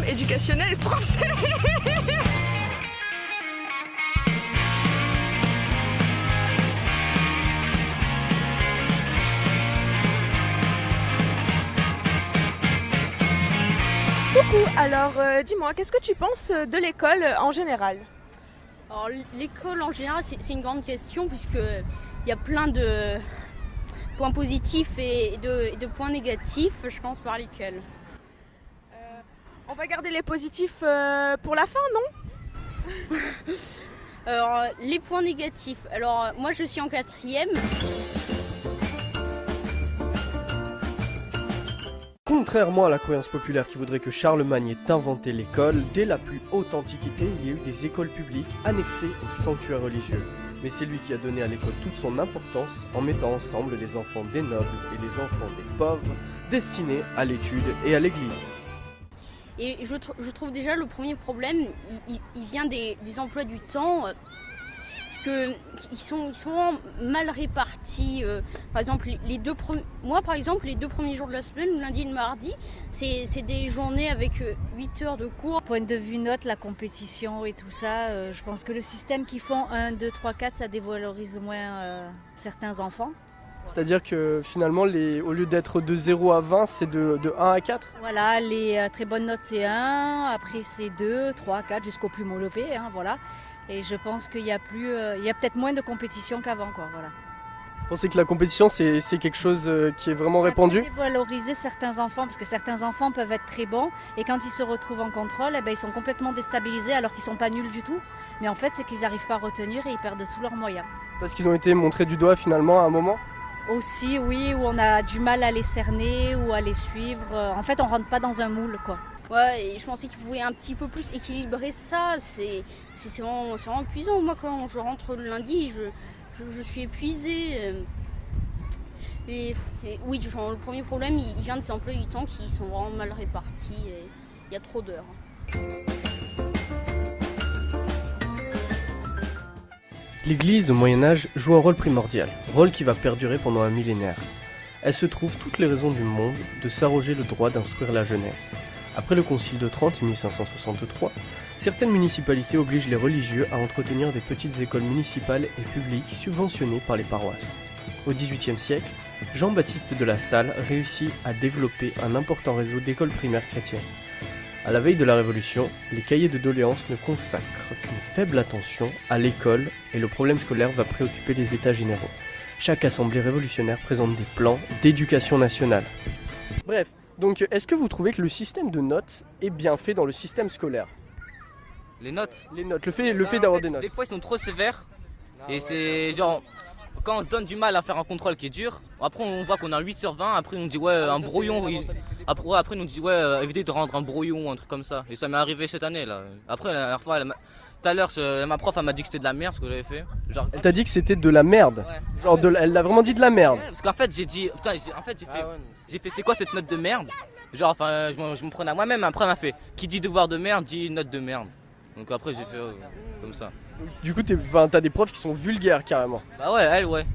éducationnel français. Coucou, alors dis-moi, qu'est-ce que tu penses de l'école en général? Alors l'école en général c'est une grande question puisqu'il y a plein de points positifs et de points négatifs. Je commence par lesquels? On va garder les positifs pour la fin, non? Alors les points négatifs, alors moi je suis en 4e. Contrairement à la croyance populaire qui voudrait que Charlemagne ait inventé l'école, dès la plus haute antiquité, il y a eu des écoles publiques annexées aux sanctuaires religieux. Mais c'est lui qui a donné à l'école toute son importance en mettant ensemble les enfants des nobles et les enfants des pauvres, destinés à l'étude et à l'église. Et je trouve déjà le premier problème, il vient des emplois du temps. Parce qu'ils sont vraiment mal répartis. Par exemple, moi par exemple, les 2 premiers jours de la semaine, le lundi et le mardi, c'est des journées avec 8 heures de cours. Point de vue note, la compétition et tout ça, je pense que le système qu'ils font 1, 2, 3, 4, ça dévalorise moins certains enfants. C'est-à-dire que finalement, au lieu d'être de 0 à 20, c'est de 1 à 4? Voilà, les très bonnes notes c'est 1, après c'est 2, 3, 4, jusqu'au plus mauvais, hein, voilà. Et je pense qu'il y a peut-être moins de compétition qu'avant, quoi, voilà. Vous pensez que la compétition, c'est quelque chose qui est vraiment répandu? Ça peut dévaloriser certains enfants, parce que certains enfants peuvent être très bons, et quand ils se retrouvent en contrôle, eh ben, ils sont complètement déstabilisés alors qu'ils ne sont pas nuls du tout. Mais en fait, c'est qu'ils n'arrivent pas à retenir et ils perdent tous leurs moyens. Parce qu'ils ont été montrés du doigt finalement à un moment? Aussi, oui, où on a du mal à les cerner ou à les suivre. En fait, on ne rentre pas dans un moule, quoi. Ouais, et je pensais qu'ils pouvaient un petit peu plus équilibrer ça. C'est vraiment épuisant. Moi, quand je rentre le lundi, je suis épuisée. Et oui, le premier problème, il vient des emplois du temps qui sont vraiment mal répartis. Et il y a trop d'heures. L'Église au Moyen-Âge joue un rôle primordial, rôle qui va perdurer pendant un millénaire. Elle se trouve toutes les raisons du monde de s'arroger le droit d'instruire la jeunesse. Après le Concile de Trente en 1563, certaines municipalités obligent les religieux à entretenir des petites écoles municipales et publiques subventionnées par les paroisses. Au XVIIIe siècle, Jean-Baptiste de La Salle réussit à développer un important réseau d'écoles primaires chrétiennes. À la veille de la Révolution, les cahiers de doléances ne consacrent qu'une faible attention à l'école et le problème scolaire va préoccuper les États généraux. Chaque assemblée révolutionnaire présente des plans d'éducation nationale. Bref, donc est-ce que vous trouvez que le système de notes est bien fait dans le système scolaire? Les notes? Les notes, le fait d'avoir des notes. Des fois ils sont trop sévères et c'est genre quand on se donne du mal à faire un contrôle qui est dur, après on voit qu'on a 8 sur 20, après on nous dit ouais un brouillon, après on nous dit ouais évitez de rendre un brouillon, un truc comme ça. Et ça m'est arrivé cette année là. Après la dernière fois, tout à l'heure ma prof elle m'a dit que c'était de la merde ce que j'avais fait. Genre, elle t'a dit que c'était de la merde? Ouais. Genre elle l'a vraiment dit de la merde? Ouais, parce qu'en fait j'ai dit, putain j'ai fait c'est quoi cette note de merde? Genre enfin je me prenais à moi-même, après elle m'a fait qui dit devoir de merde dit note de merde. Donc après j'ai fait comme ça. Du coup t'as des profs qui sont vulgaires carrément? Bah ouais, elle ouais.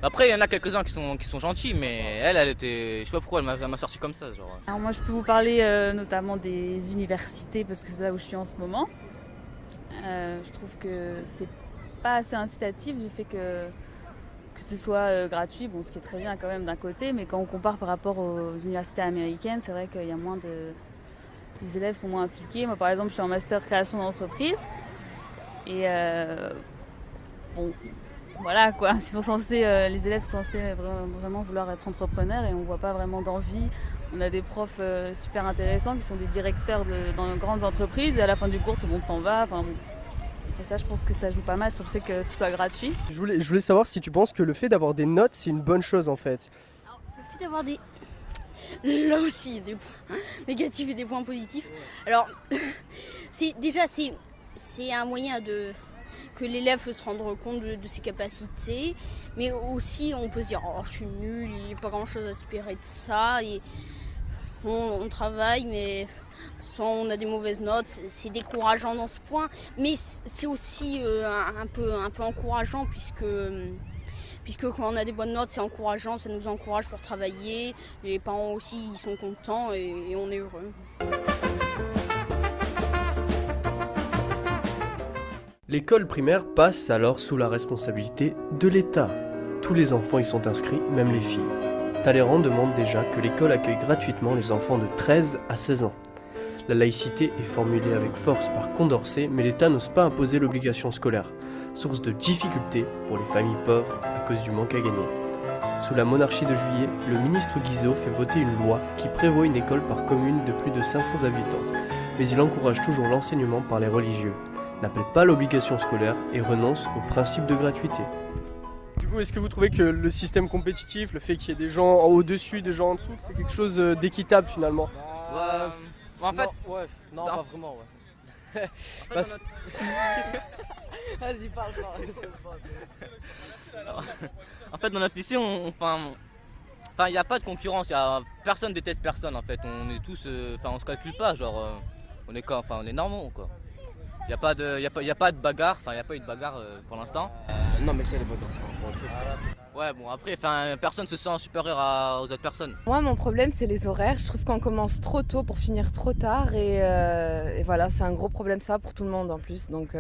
Après il y en a quelques-uns qui sont gentils, mais elle était, je sais pas pourquoi elle m'a sorti comme ça genre. Alors moi je peux vous parler notamment des universités parce que c'est là où je suis en ce moment. Je trouve que c'est pas assez incitatif du fait que ce soit gratuit, bon ce qui est très bien quand même d'un côté, mais quand on compare par rapport aux universités américaines, c'est vrai qu'il y a moins de... Les élèves sont moins impliqués. Moi par exemple je suis en master création d'entreprise et bon voilà quoi, ils sont censés, les élèves sont censés vraiment vouloir être entrepreneurs et on voit pas vraiment d'envie. On a des profs super intéressants qui sont des directeurs dans de grandes entreprises et à la fin du cours tout le monde s'en va. Enfin, bon. Et ça je pense que ça joue pas mal sur le fait que ce soit gratuit. Je voulais savoir si tu penses que le fait d'avoir des notes c'est une bonne chose en fait. Alors, le fait d'avoir des... Là aussi il y a des points négatifs et des points positifs. Alors c'est un moyen que l'élève se rendre compte de ses capacités, mais aussi on peut se dire oh je suis nul, il n'y a pas grand chose à espérer de ça, et on travaille mais on a des mauvaises notes, c'est décourageant dans ce point, mais c'est aussi un peu encourageant puisque quand on a des bonnes notes c'est encourageant, ça nous encourage pour travailler, les parents aussi ils sont contents et on est heureux. L'école primaire passe alors sous la responsabilité de l'État. Tous les enfants y sont inscrits, même les filles. Talleyrand demande déjà que l'école accueille gratuitement les enfants de 13 à 16 ans. La laïcité est formulée avec force par Condorcet, mais l'État n'ose pas imposer l'obligation scolaire, source de difficultés pour les familles pauvres à cause du manque à gagner. Sous la monarchie de Juillet, le ministre Guizot fait voter une loi qui prévoit une école par commune de plus de 500 habitants, mais il encourage toujours l'enseignement par les religieux, n'appelle pas l'obligation scolaire et renonce au principe de gratuité. Du coup, est-ce que vous trouvez que le système compétitif, le fait qu'il y ait des gens en au-dessus, des gens en dessous, c'est quelque chose d'équitable finalement? En fait, non, dans- pas vraiment, ouais. en fait, Parce- dans Vas-y, parle. En fait, dans notre lycée, il n'y a pas de concurrence. Personne déteste personne. En fait, on est tous, on se calcule pas. Genre, on est normaux, quoi. Il n'y a pas de, y a pas de bagarre. Enfin, il n'y a pas eu de bagarre pour l'instant. Non, mais ça, les bagarres, c'est encore autre chose. Ouais, bon, après, personne se sent supérieur aux autres personnes. Moi, mon problème, c'est les horaires. Je trouve qu'on commence trop tôt pour finir trop tard. Et voilà, c'est un gros problème ça pour tout le monde en plus. Donc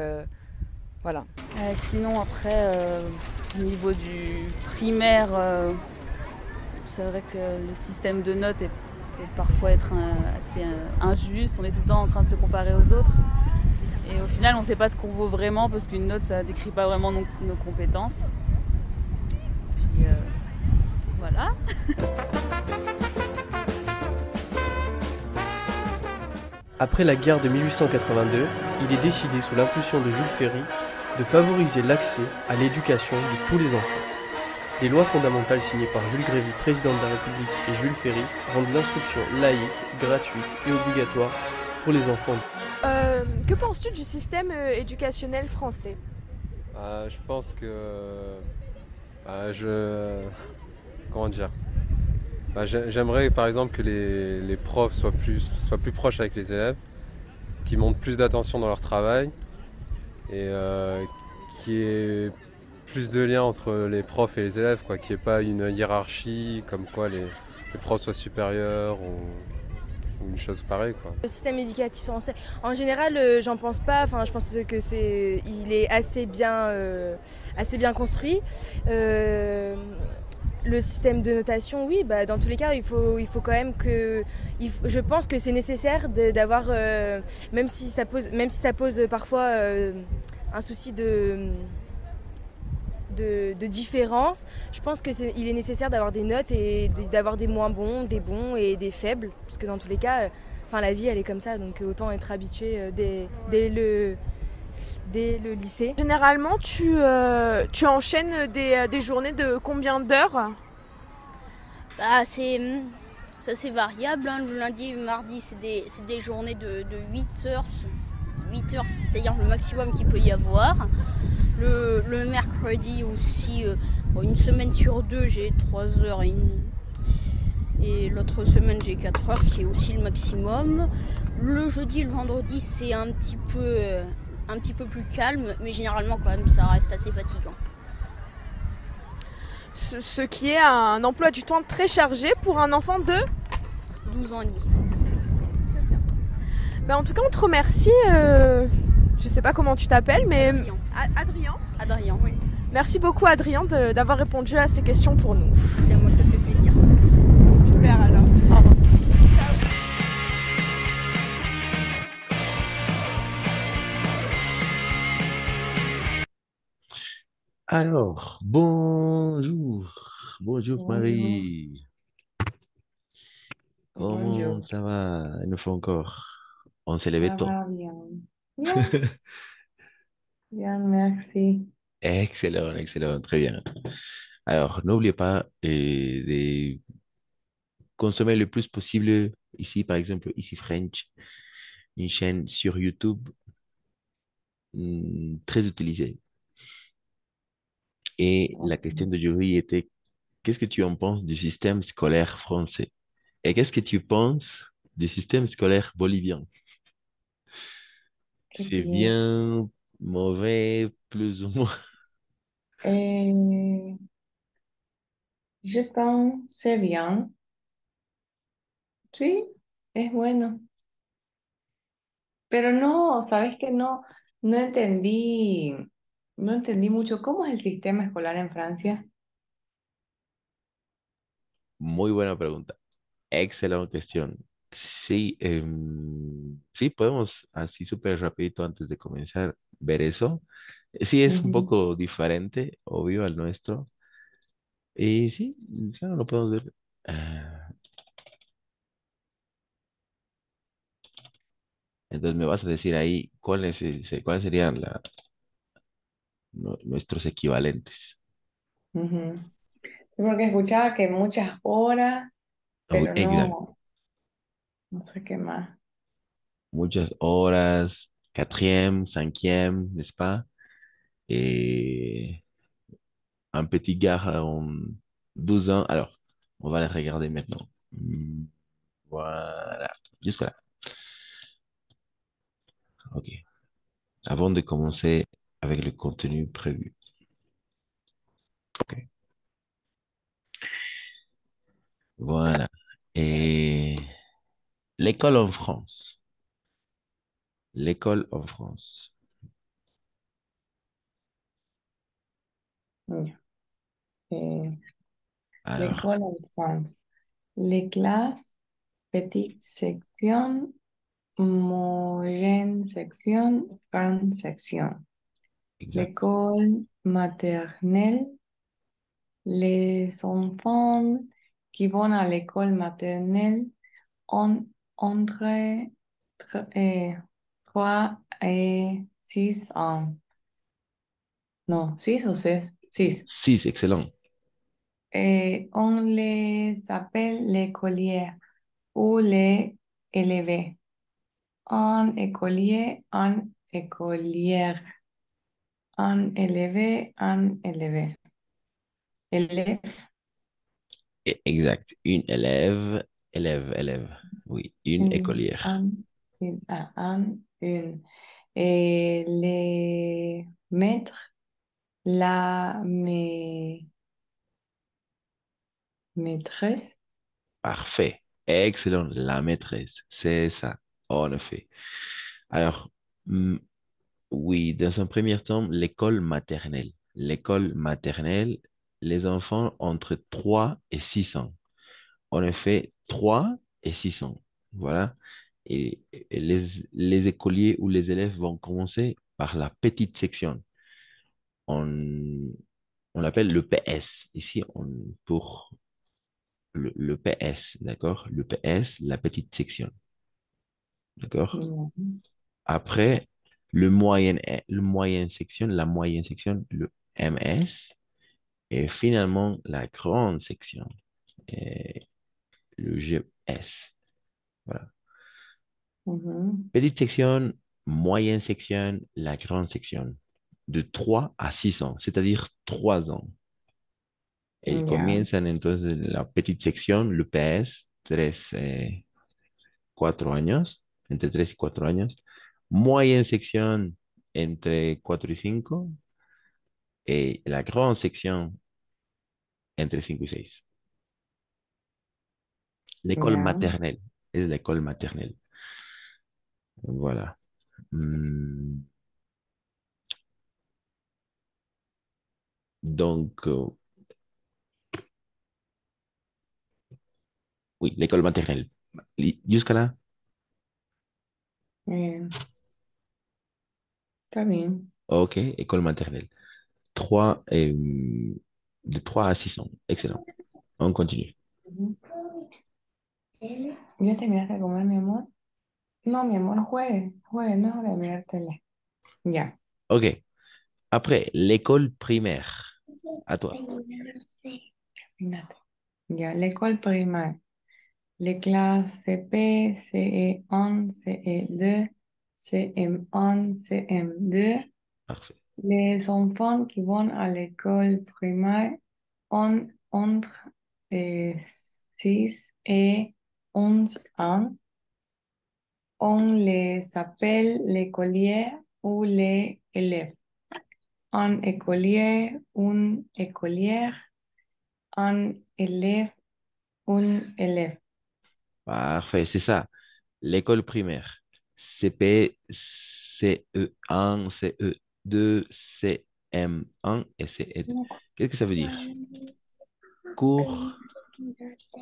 voilà. Sinon, après, au niveau du primaire, c'est vrai que le système de notes peut parfois être assez injuste. On est tout le temps en train de se comparer aux autres. Et au final, on ne sait pas ce qu'on vaut vraiment parce qu'une note, ça ne décrit pas vraiment nos compétences. Puis voilà. Après la guerre de 1882, il est décidé sous l'impulsion de Jules Ferry de favoriser l'accès à l'éducation de tous les enfants. Des lois fondamentales signées par Jules Grévy, président de la République, et Jules Ferry rendent l'instruction laïque, gratuite et obligatoire pour les enfants. Que penses-tu du système éducationnel français? Je pense que comment dire? J'aimerais par exemple que les profs soient plus proches avec les élèves, qu'ils montrent plus d'attention dans leur travail et qu'il y ait plus de liens entre les profs et les élèves, quoi, qu'il n'y ait pas une hiérarchie comme quoi les profs soient supérieurs ou une chose pareille, quoi. Le système éducatif français, en général, j'en pense pas. Enfin, je pense que il est assez bien construit. Le système de notation, oui, bah, dans tous les cas, il faut quand même que. Je pense que c'est nécessaire d'avoir, même si ça pose parfois un souci de différence, je pense qu'il est nécessaire d'avoir des notes et d'avoir des moins bons, des bons et des faibles, parce que dans tous les cas, la vie elle est comme ça, donc autant être habitué dès le lycée. Généralement, tu enchaînes des journées de combien d'heures? Bah, ça c'est variable, hein. Le lundi et le mardi, c'est des journées de 8 heures. 8 heures, c'est-à-dire le maximum qu'il peut y avoir. Le mercredi aussi, une semaine sur deux, j'ai 3 heures et l'autre semaine, j'ai 4 heures, ce qui est aussi le maximum. Le jeudi et le vendredi, c'est un petit peu plus calme, mais généralement, quand même, ça reste assez fatigant. Ce qui est un emploi du temps très chargé pour un enfant de 12 ans et demi. Ben, en tout cas, on te remercie. Je sais pas comment tu t'appelles, mais Adrien. Adrien. Oui. Merci beaucoup, Adrien, d'avoir répondu à ces questions pour nous. C'est à moi que ça fait plaisir. Super alors. Au revoir. Alors, bonjour. Bonjour Marie. Comment Bonjour. ça va? Il nous faut encore. On s'est levé Ça tôt. va bien. Bien, bien, merci. Excellent, excellent, très bien. Alors, n'oubliez pas de consommer le plus possible ici, par exemple, ici French, une chaîne sur YouTube très utilisée. Et la question d'aujourd'hui était, qu'est-ce que tu en penses du système scolaire français? Et qu'est-ce que tu penses du système scolaire bolivien? Qué C'est bien. bien, mauvais, plus ou moins. Eh, je pense c'est bien. Sí, es bueno. Pero no, sabes que no. No entendí, no entendí mucho. ¿Cómo es el sistema escolar en Francia? Muy buena pregunta. Excelente cuestión. Sí, sí, podemos así súper rapidito antes de comenzar ver eso. Sí, es un Ujú. poco diferente, obvio, al nuestro. Y sí, claro, lo podemos ver. Entonces me vas a decir ahí cuáles serían nuestros equivalentes. Ujú. Porque escuchaba que muchas horas, Uy, pero exacto. no sé qué más. Muchas horas, quatrième, cinquième, n'est-ce pas? Et un petit gars en 12 ans. Alors, on va les regarder maintenant. Voilà, jusque-là. OK. Avant de commencer avec le contenu prévu. OK. Voilà. Et l'école en France. L'école en France. Ya. Eh, Alors, l'école en France. Les classes, petite section, moyenne section, grande section. exact. L'école maternelle, les enfants qui vont à l'école maternelle ont entre 3 et 6 ans. Non, 6 ou 6? 6. 6, excellent. Et on les appelle l'écolière ou les élevés. Un écolier, un écolière, un élevé, un élevé. Élève, Exact. Une élève, élève, élève. Oui, une une, écolière. une. Et les maîtres, la maîtresse. Parfait. Excellent. La maîtresse. C'est ça. En effet. Alors, hmm, oui, dans un premier temps, l'école maternelle. L'école maternelle, les enfants entre 3 et 6 ans. En effet, 3 et 6 ans. Voilà. Et les écoliers ou les élèves vont commencer par la petite section. On, on l'appelle le PS. Ici, pour le PS, d'accord? Le PS, la petite section, d'accord? Mhm. Après, le moyen section, la moyenne section, le MS, et finalement la grande section, et le GS. Voilà. Mhm. Petite section, moyenne section, la grande section, de 3 à 6 ans, c'est-à-dire 3 ans. Et Ya, comienzan entonces la petite sección, le PS, 4 años, entre 3 y 4 años. Moyenne sección, entre 4 y 5. Y la grande sección, entre 5 y 6. L'école ya, maternelle, es l'école maternelle. Voilà. Hmm, Donc, oui, l'école maternelle. Jusqu'à là, bien, está bien. ok, école maternelle. 3, de 3 à 6 ans. Excellent. On continue. Ujú. ¿Ya terminaste de comer, mi amor? No, mi amor, juegue, juegue, no es hora de mirar tele. Ya. Ok. Après, l'école primaire. À toi. Ay, no sé. Fíjate. Ya, l'école primaire. Les classes CP, CE1, CE2, CM1, CM2. Parfait. Les enfants qui vont à l'école primaire ont entre 6 et 11 ans. On les appelle l'écolier ou les élèves. Un écolier, une écolière, un élève, un élève. Parfait, c'est ça. L'école primaire. CP, CE1, CE2, CM1 et CE2. Qu'est-ce que ça veut dire? Cours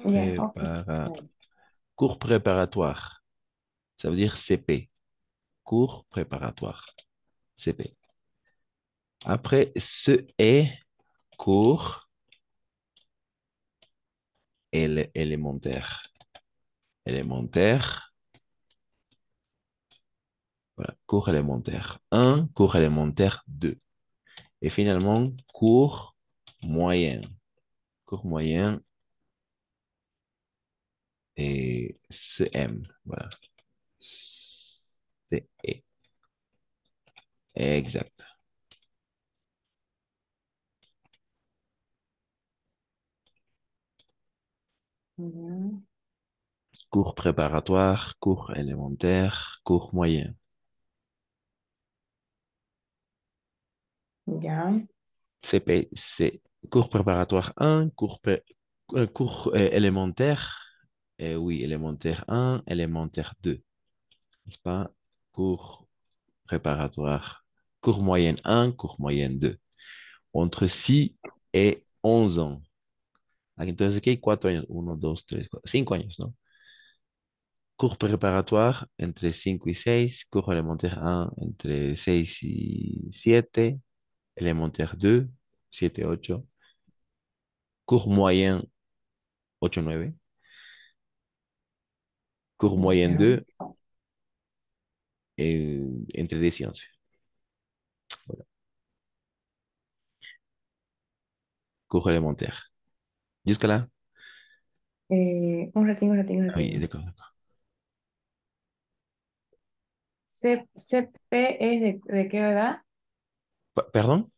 Yeah, ok. prépara- cours préparatoire. Ça veut dire CP. Cours préparatoire. CP. Après, ce est cours élémentaire. Élémentaire. Voilà, cours élémentaire 1, cours élémentaire 2. Et finalement, cours moyen. Cours moyen et CM. Voilà. CE. Exact. Mhm. Cours préparatoire, cours élémentaire, cours moyen. Ya. CP, c'est cours préparatoire 1, cours élémentaire. Oui, élémentaire 1, élémentaire 2. N'est-ce pas? Cours préparatoire. Cours moyenne 1, cours moyenne 2. Entre 6 et 11 ans. Entonces aquí hay 4 años. 1, 2, 3, 4, 5 años, ¿no? Cours préparatoire entre 5 y 6. Cours élémentaire 1 entre 6 y 7. Élémentaire 2, 7, 8. Cours moyen 8, 9. Cours moyen Ya. 2 entre 10 y 11. Voilà. Cours élémentaire. Jusqu'à là? Un ratinho, un ratinho, un Ah oui, ratinho. d'accord, d'accord. CP es de qué edad? Pardon?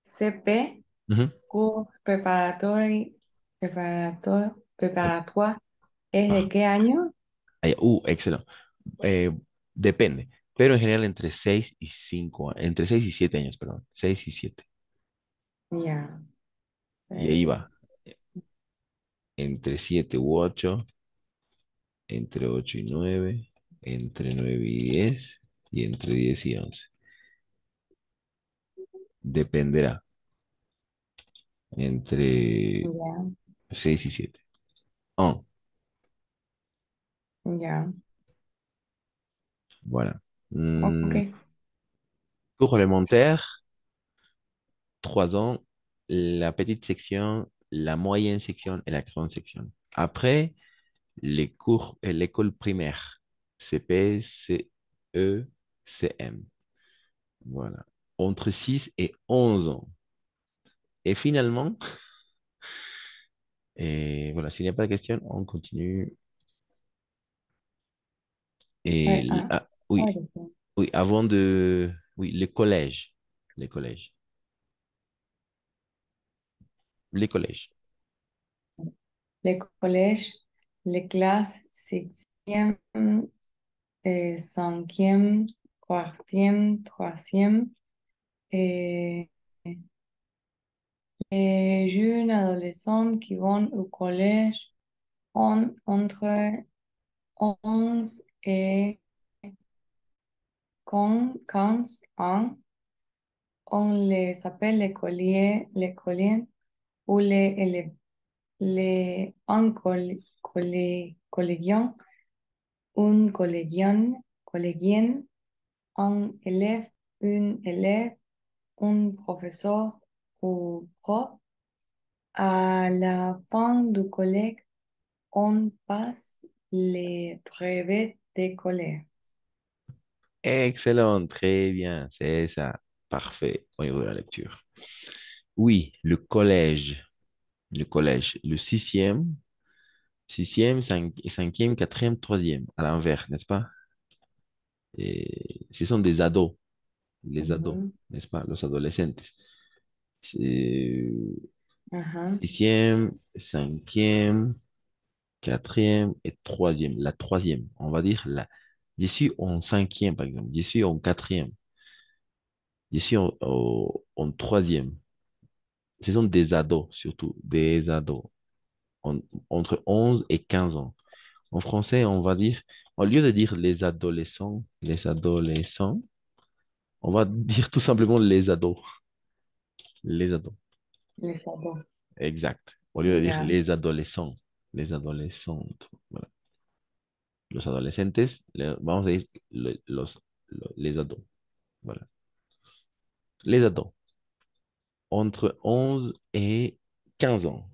CP, Mhm. curso preparatorio, preparatoire, ¿es de Ah, qué año? excelente. Eh, depende, pero en general entre 6 y 5, entre 6 y 7 años, perdón, 6 y 7. Ya. Y ahí Sí. va, entre 7 u 8, entre 8 y 9, entre 9 y 10 y entre 10 y 11. Dependerá, entre Ya. 6 y 7. Ah, Ya. voilà. Ok. Cours élémentaire, 3 ans, la petite section, la moyenne section et la grande section. Après, les cours et l'école primaire, CP, CE, CM. Voilà. Entre 6 et 11 ans. Et finalement, et voilà, s'il n'y a pas de questions, on continue. Ouais, ah, ouais, Oui, c'est ça. oui, avant de... Oui, le collège. Les collèges. Les collèges. Les collèges, les classes, septième, cinquième, quatrième, troisième, et les jeunes adolescents qui vont au collège ont entre 11 et 15 ans. On les appelle les colliers ou collégiens, un collégien, un élève, une élève, un professeur ou prof. À la fin du collège, on passe les brevets d'école. Excellent, très bien, c'est ça. Parfait. On y va la lecture. Oui, le collège. Le collège. Le sixième, cinquième, quatrième, troisième. À l'envers, n'est-ce pas? Et ce sont des ados. Les ados, Mhm. n'est-ce pas? Los adolescentes. C'est Ajá. sixième, cinquième, quatrième et troisième. La troisième, on va dire la. Je suis en cinquième, par exemple. Je suis en quatrième. Je suis en troisième. Ce sont des ados, surtout. Des ados. En- Entre 11 et 15 ans. En français, on va dire, au lieu de dire on va dire tout simplement les ados. Les ados. Les ados. Exact. Au lieu de dire Ya. les adolescentes. Voilà. Los adolescentes, vamos a decir les ados. Voilà. Les ados. Entre 11 et 15 ans.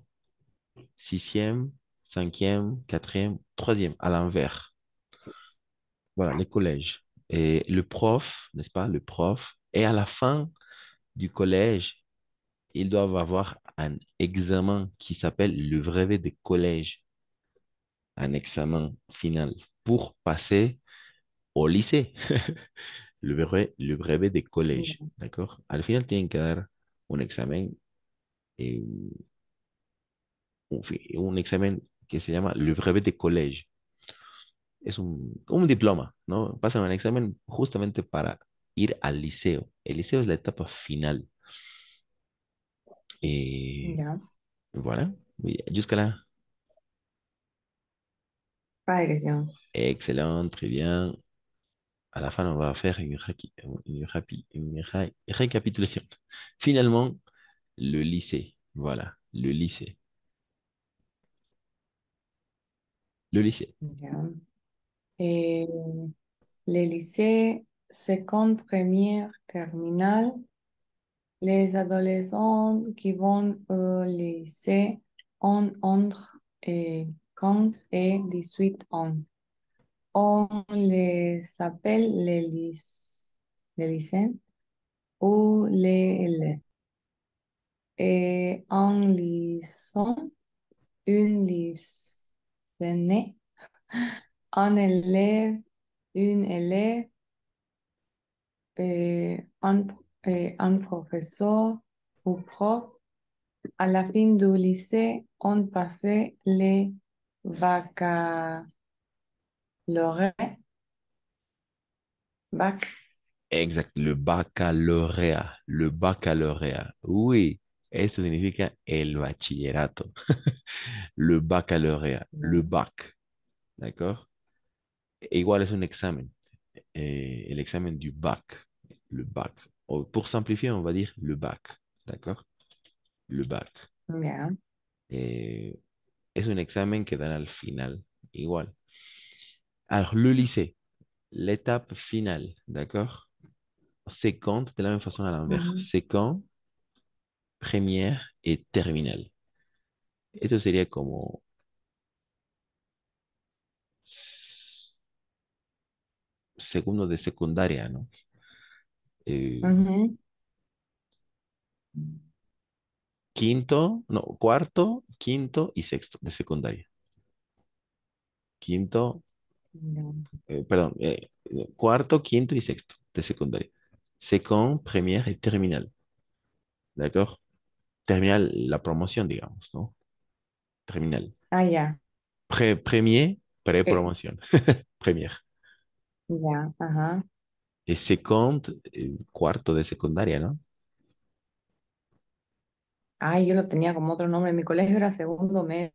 Sixième, cinquième, quatrième, troisième, à l'envers. Voilà, les collèges. Et le prof, n'est-ce pas? Le prof. Et à la fin du collège, ils doivent avoir un examen qui s'appelle le brevet de collège. Un examen final pour passer au lycée. Le brevet de collège. ¿D'accord? Al final tienen que dar un examen, eh, un examen que se llama le brevet de collège. Es un diploma, ¿no? Pasan un examen justamente para ir al liceo. El liceo es la etapa final. Et Ya. voilà. Oui, jusqu'à-là. Pas de question. Excellent, très bien. À la fin, on va faire une récapitulation. Finalement, le lycée. Voilà, le lycée. Le lycée. Ya. Et les lycées, seconde, première, terminale. Les adolescents qui vont au lycée ont entre 15 et 18 ans. On les appelle les lycéens ou les élèves. Et un lycée, une lycéenne, un élève, une élève, un, un professeur ou prof. À la fin du lycée, on passait les baccalauréats. Bac. Exact, le baccalauréat. Le baccalauréat. Oui, eso significa el bachillerato. Le baccalauréat, le bac. ¿D'accord? E igual es un examen. El examen du bac. Le bac. O, pour simplifier, on va dire le bac. ¿D'accord? Le bac. Ya. Eh, es un examen que dan al final. Igual. Alors, le lycée, l'étape finale, d'accord? C'est quand, de la même façon à l'envers. Ujú. C'est quand, première et terminale. Esto sería como segundo de secundaria, ¿no? Eh, Ujú. quinto, no, cuarto, quinto y sexto de secundaria. Quinto, Ya. perdón, cuarto, quinto y sexto de secundaria. Second, première et terminale. ¿D'accord? Terminal, la promoción, digamos, ¿no? Terminal. Ah, ya. Premier, Eh, pré-promoción. Première. ya, ajá. Et second, cuarto de secundaria, ¿no? Ay, yo lo tenía como otro nombre. En mi colegio era segundo medio.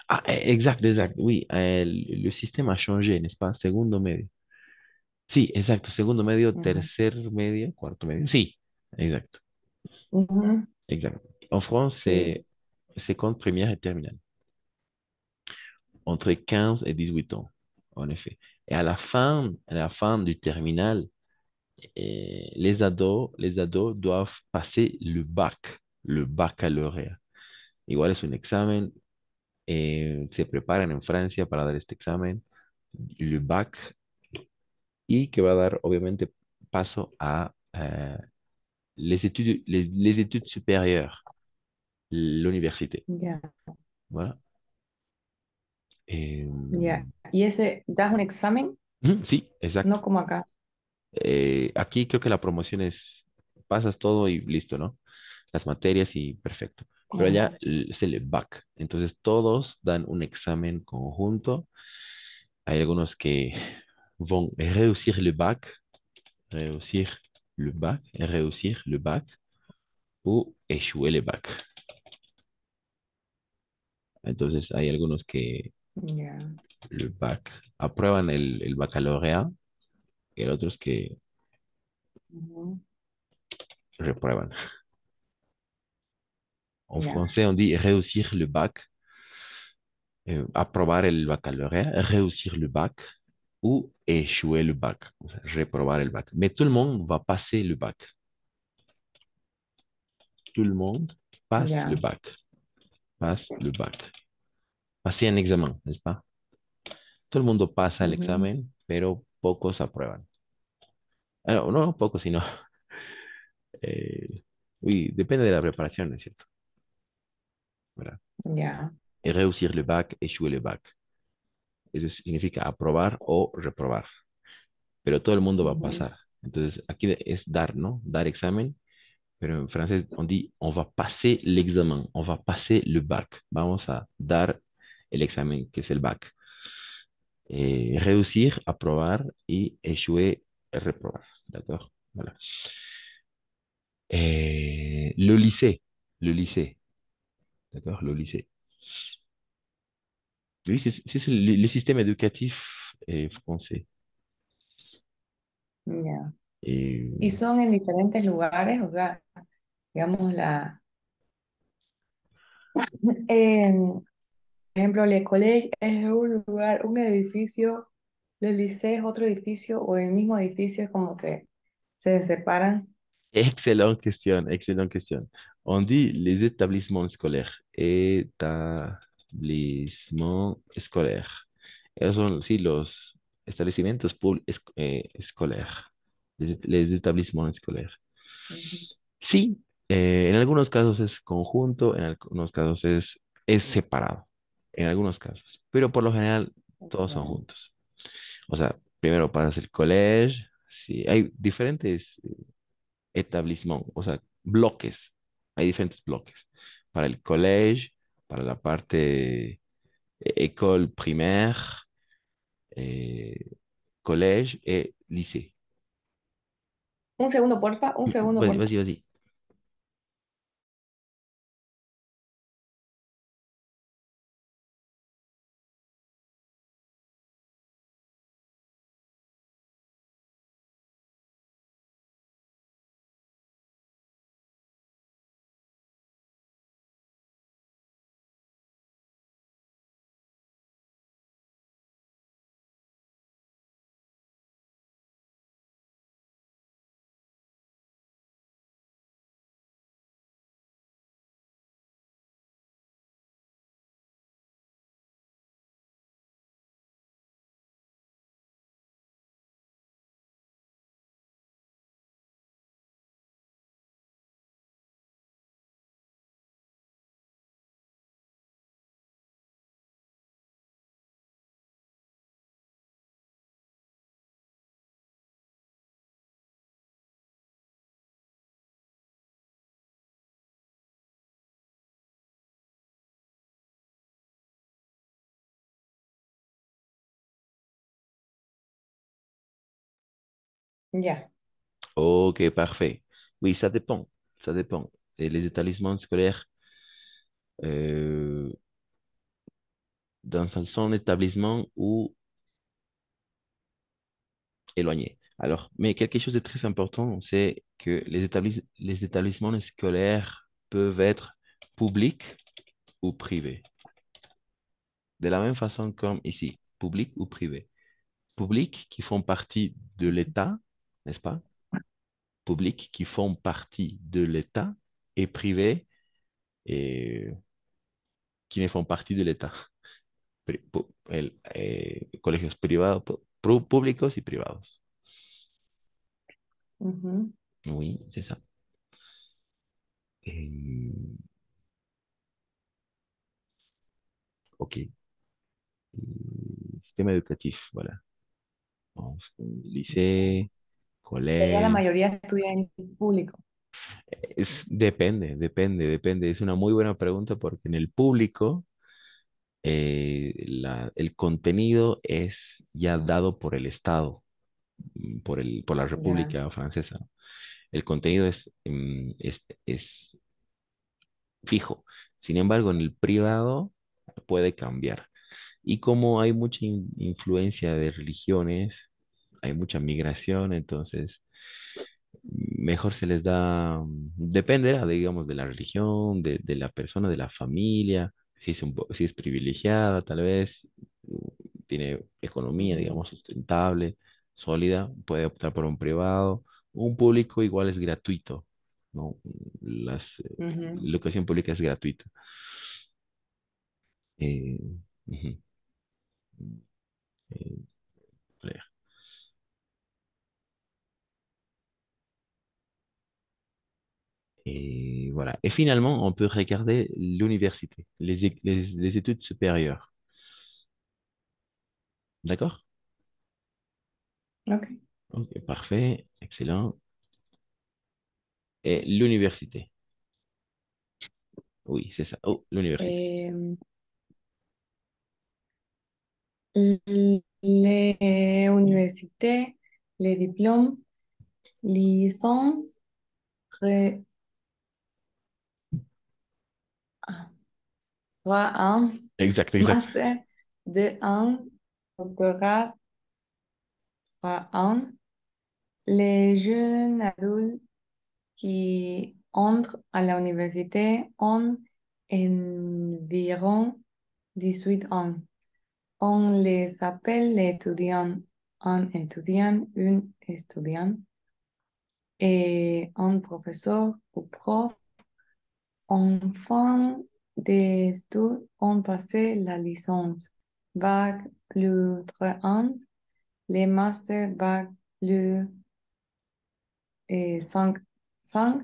Ah, exact, exact. Oui, le système a changé, n'est-ce pas? Segundo medio. Sí, exacto. Segundo medio, Ajá. tercer medio, cuarto medio. Sí, exacto. Ujú. Exact. En France, Sí. c'est compte première et terminale. Entre 15 et 18 ans, en effet. Et à la fin du terminal, les ados doivent passer le baccalauréat. Igual es un examen, se preparan en Francia para dar este examen, le bac, y que va a dar, obviamente, paso a les études supérieures, l'université. Ya, Voilà. ya. ¿Y ese, das un examen? Sí, exacto. No como acá. Aquí creo que la promoción es, pasas todo y listo, ¿no? Las materias y perfecto. Pero allá Ajá. es el bac. Entonces todos dan un examen conjunto. Hay algunos que vont réussir réussir le bac o échouer le bac. Entonces hay algunos que Ya. le bac, aprueban el baccalauréat y el otro es que Ujú. reprueban. En Ya, français, on dit réussir le bac, aprobar el baccalauréat, réussir le bac ou échouer le bac, o sea, reprobar el bac. Mais tout le monde va passer le bac. Tout le monde passe le ya. bac. Passe le bac. Passer un examen, n'est-ce pas? Todo el mundo pasa el Ujú. examen, pero pocos aprueban. No, no pocos, sino, eh, oui, depende de la preparación, ¿no es cierto? ¿Verdad? Ya. Y réussir le bac, échouer le bac. Eso significa aprobar o reprobar, pero todo el mundo va a Ujú. pasar. Entonces, aquí es dar, ¿no? Dar examen, pero en francés on dit on va passer l'examen, on va passer le bac. Vamos a dar el examen, que es el bac. Réussir, aprobar y échouer, reprobar. D'accord? Voilà. Le lycée, le lycée, d'accord? Le lycée. Oui, c'est le système éducatif français. Ya. Et Y son en diferentes lugares, o sea, digamos, por ejemplo, el college es un lugar, un edificio, el liceo es otro edificio, o el mismo edificio es como que se separan. excellente question, excellente question. On dit les établissements scolaires. Établissements scolaires. Esos son, sí, los establecimientos escolaires. Les établissements scolaires. Ujú. Sí, en algunos casos es conjunto, en algunos casos es separado. En algunos casos. Pero por lo general, todos son Ya. juntos. O sea, primero pasas el college. Sí, hay diferentes établissements, o sea, bloques. Hay diferentes bloques. Para el college, para la parte école primaire, eh, collège et lycée. Un segundo, porfa, un segundo, Vas-y, porfa. vas-y, vas-y. Ya. Ok, parfait. Oui, ça dépend. Ça dépend. Et les établissements scolaires, euh, dans son établissement ou éloigné. Alors, mais quelque chose de très important, c'est que les établissements scolaires peuvent être publics ou privés. De la même façon comme ici, public ou privé. Publics qui font partie de l'État, n'est-ce pas? Publics qui font partie de l'État et privés et qui ne font partie de l'État. Colegios privados, públicos y privados. Ujú. Oui, c'est ça. Et- ok. Système éducatif, voilà. Lycée, Ya la collège. mayoría estudia en público. Depende. Es una muy buena pregunta porque en el público el contenido es ya dado por el Estado, por la Ya. República Francesa. El contenido es fijo. Sin embargo, en el privado puede cambiar. Y como hay mucha influencia de religiones, hay mucha migración, entonces mejor se les da, depende, digamos, de la religión, de la persona, de la familia, si es privilegiada, tal vez, tiene economía, Ujú. digamos, sustentable, sólida, puede optar por un privado. Un público igual es gratuito, ¿no? Ujú. La educación pública es gratuita. Eh, ujú, eh, Et voilà. Et finalement, on peut regarder l'université, les études supérieures. D'accord? Ok. Ok, parfait, excellent. Et l'université. Oui, c'est ça. Oh, l'université. Em, les universités, les diplômes, licence, re- 3 ans, Exact, exact. master, 2 ans, doctorat, 3 ans. Les jeunes adultes qui entrent à l'université ont environ 18 ans. On les appelle les étudiants. Un étudiant, une étudiante et un professeur ou prof. En fin d'études, on passé la licence. Bac plus 3 ans, les masters bac plus 5 5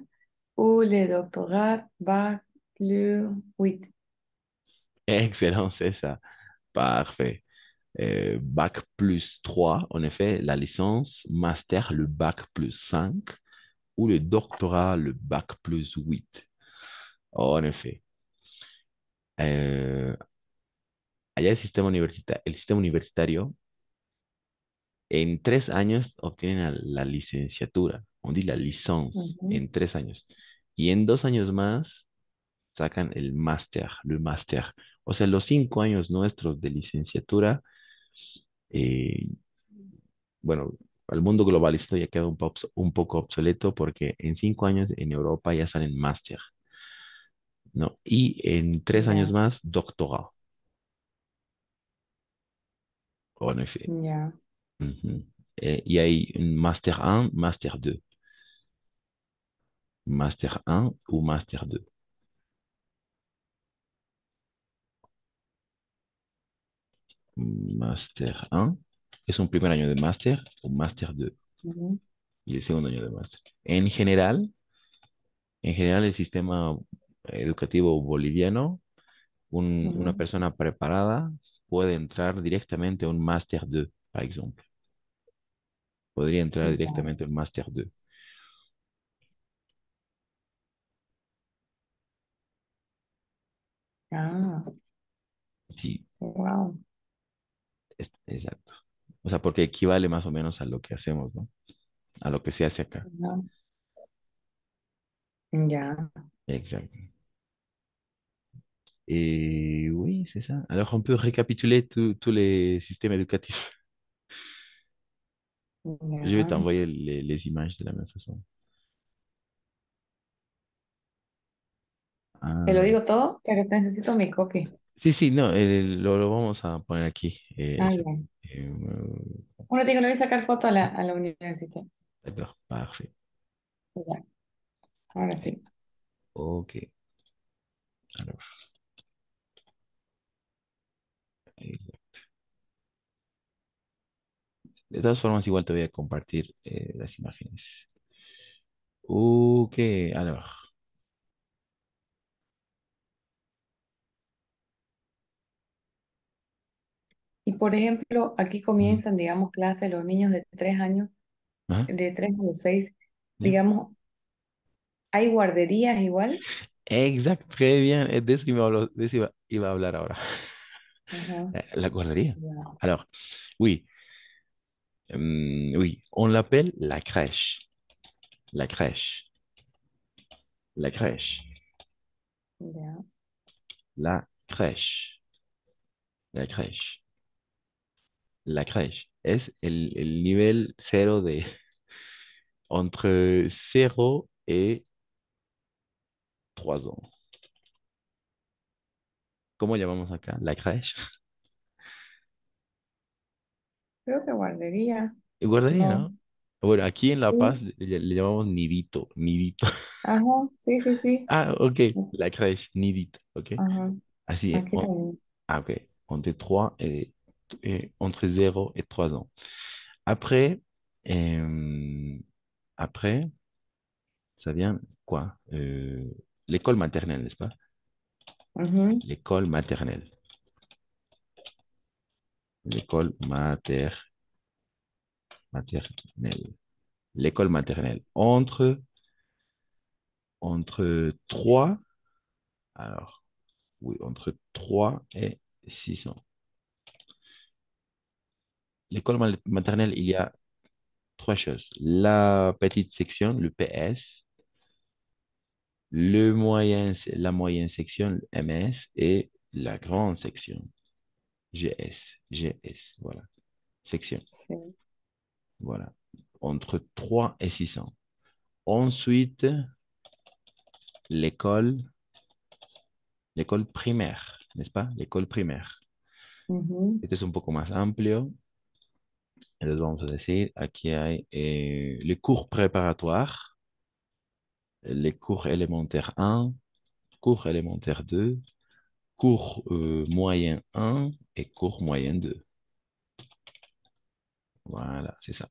ou les doctorats bac plus 8. Excellent, c'est ça. Parfait. Bac plus 3, en effet, la licence, master, le bac plus 5, ou le doctorat, le bac plus 8. En effet. Euh, allá el sistema universitario, en 3 años obtienen la licenciatura, on dit la licence, Ujú. en 3 años. Y en 2 años más sacan el máster, le máster. O sea, los 5 años nuestros de licenciatura, eh, bueno, el mundo globalizado ya queda un poco obsoleto porque en 5 años en Europa ya salen máster, ¿no? Y en 3 años Ya, más, doctorado, en effet. ya. Ujú. Y hay un máster 1, máster 2, máster 1 ou máster 2. Máster 1 es un primer año de máster o máster 2 Ujú, y el segundo año de máster. En general el sistema educativo boliviano, una ujú. persona preparada puede entrar directamente a un máster 2, por ejemplo. Podría entrar Ya. directamente a un máster 2. Ah, Sí, wow. exacto. O sea, porque equivale más o menos a lo que hacemos, ¿no? A lo que se hace acá. Ya. Exacto. Et oui, c'est ça. Alors, on peut récapituler tous les systèmes éducatifs. Je vais Ya. t'envoyer les images de la même façon. Te lo Ah, digo todo, pero necesito mi copy. sí, sí, no, lo vamos a poner aquí. Ah, ya. Eh, Bueno, digo, le voy a sacar foto a la universidad. d'accord, parfait. Ya. Ahora sí. Ok. Alors, de todas formas, igual te voy a compartir las imágenes. Ok, alors. Y por ejemplo, aquí Mhm. comienzan, digamos, clases los niños de 3 años, Ajá, de 3 a los 6. ya. Digamos, ¿hay guarderías igual? Exact, très bien. De eso de eso iba a hablar ahora. Ajá. La guardería. Ya. Alors, oui, oui, on l'appelle la crèche. La crèche. La crèche. Ya. La crèche. La crèche. La crèche es el nivel cero de entre 0 y 3 ans. ¿Cómo llamamos acá? La crèche. Creo que guardería. Y guardería, No. ¿no? Bueno, aquí en La Paz Sí. le llamamos nidito, nidito. Ajá, sí, sí, sí. Ah, ok, la crèche, nidito, ok. Ajá, Así, aquí también. ok, entre 0 et 3 ans. Après, après, ça vient quoi? L'école maternelle, n'est-ce pas? Ujú. L'école maternelle. L'école maternelle. L'école maternelle. Entre 3 alors, oui, entre 3 et 6 ans. L'école maternelle, il y a trois choses. La petite section, le PS, la moyenne section, le MS, et la grande section, GS, voilà, section, Sí. voilà, entre 3 et 6 ans. Ensuite, l'école, l'école primaire, n'est-ce pas? L'école primaire. Ujú. Este es un poco más amplio. Les vamos a decir, aquí hay les cours préparatoires, les cours élémentaires 1, cours élémentaire 2, cours moyen 1 et cours moyen 2. Voilà, c'est ça.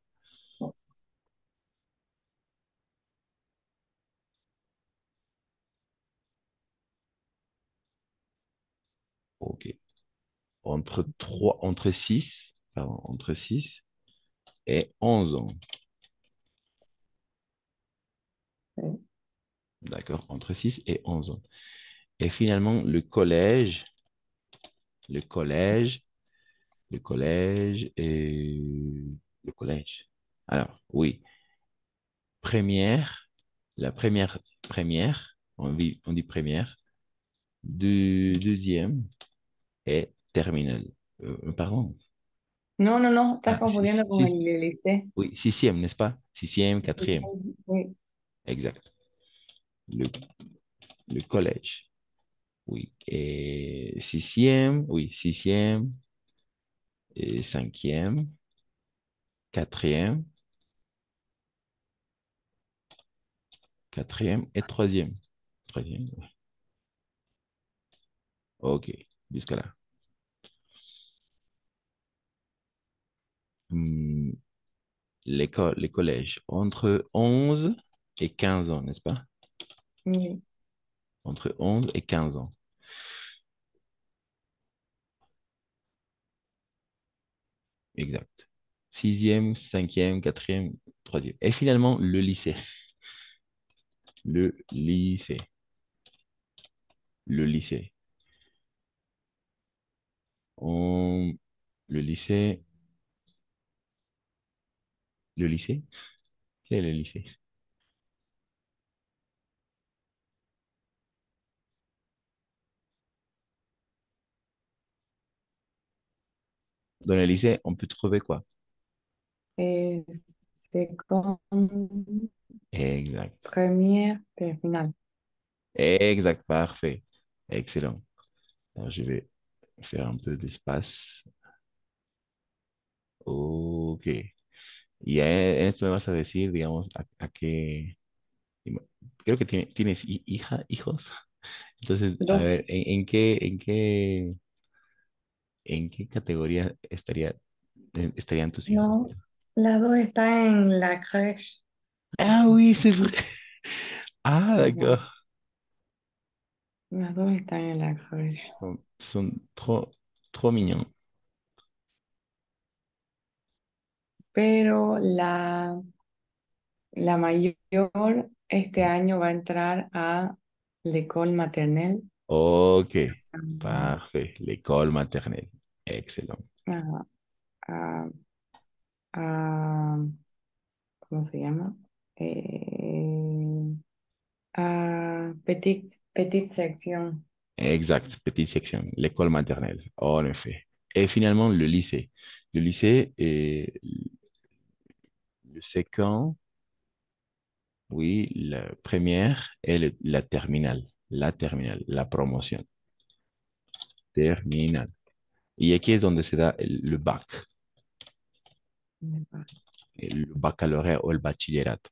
OK. Entre 6, pardon, entre 6 et 11 ans. Sí. D'accord, entre 6 et 11 ans. Et finalement, le collège, le collège et le collège. Alors, oui, première, la première, on dit première, deuxième et terminale. Pardon. No, no, no, estás Ah, confundiendo con el liceo. oui, sixième, n'est-ce pas? Sixième, Sí, quatrième. sí, sí. Exact. Le, le collège. Oui. Et sixième, oui, sixième, et cinquième, quatrième, quatrième et troisième. Troisième, oui. OK, jusqu'à là. Hmm, les collèges, entre 11 et 15 ans, n'est-ce pas? Sí. Entre 11 et 15 ans. Exact. Sixième, cinquième, quatrième, troisième. Et finalement, le lycée. Le lycée. Le lycée. On- Le lycée. Le lycée? Quel est le lycée? Dans le lycée, on peut trouver quoi? C'est comme Exact. première terminale. Exact. Parfait. Excellent. Alors, je vais faire un peu d'espace. Ok. Y en esto me vas a decir, digamos, a qué. Creo que tienes hijos. Entonces, a Dos. ver, en qué categoría estarían tus hijos? No, las dos están en la crèche. Ah oui, c'est vrai. Ah, Ajá. d'accord. Las dos están en la crèche. Son trop mignons. Pero la mayor este año va a entrar a l'école maternelle. Ok, Ajá. parfait. L'école maternelle. Excellent. Ajá. A, a- ¿Cómo se llama? Petite section. Exact, petite section. L'école maternelle. En effet. Et finalement, le lycée. Le lycée est le second, oui, la première et la terminale. La terminale, la promoción. Terminal. Y aquí es donde se da le bac, el baccalauréat o el bachillerato.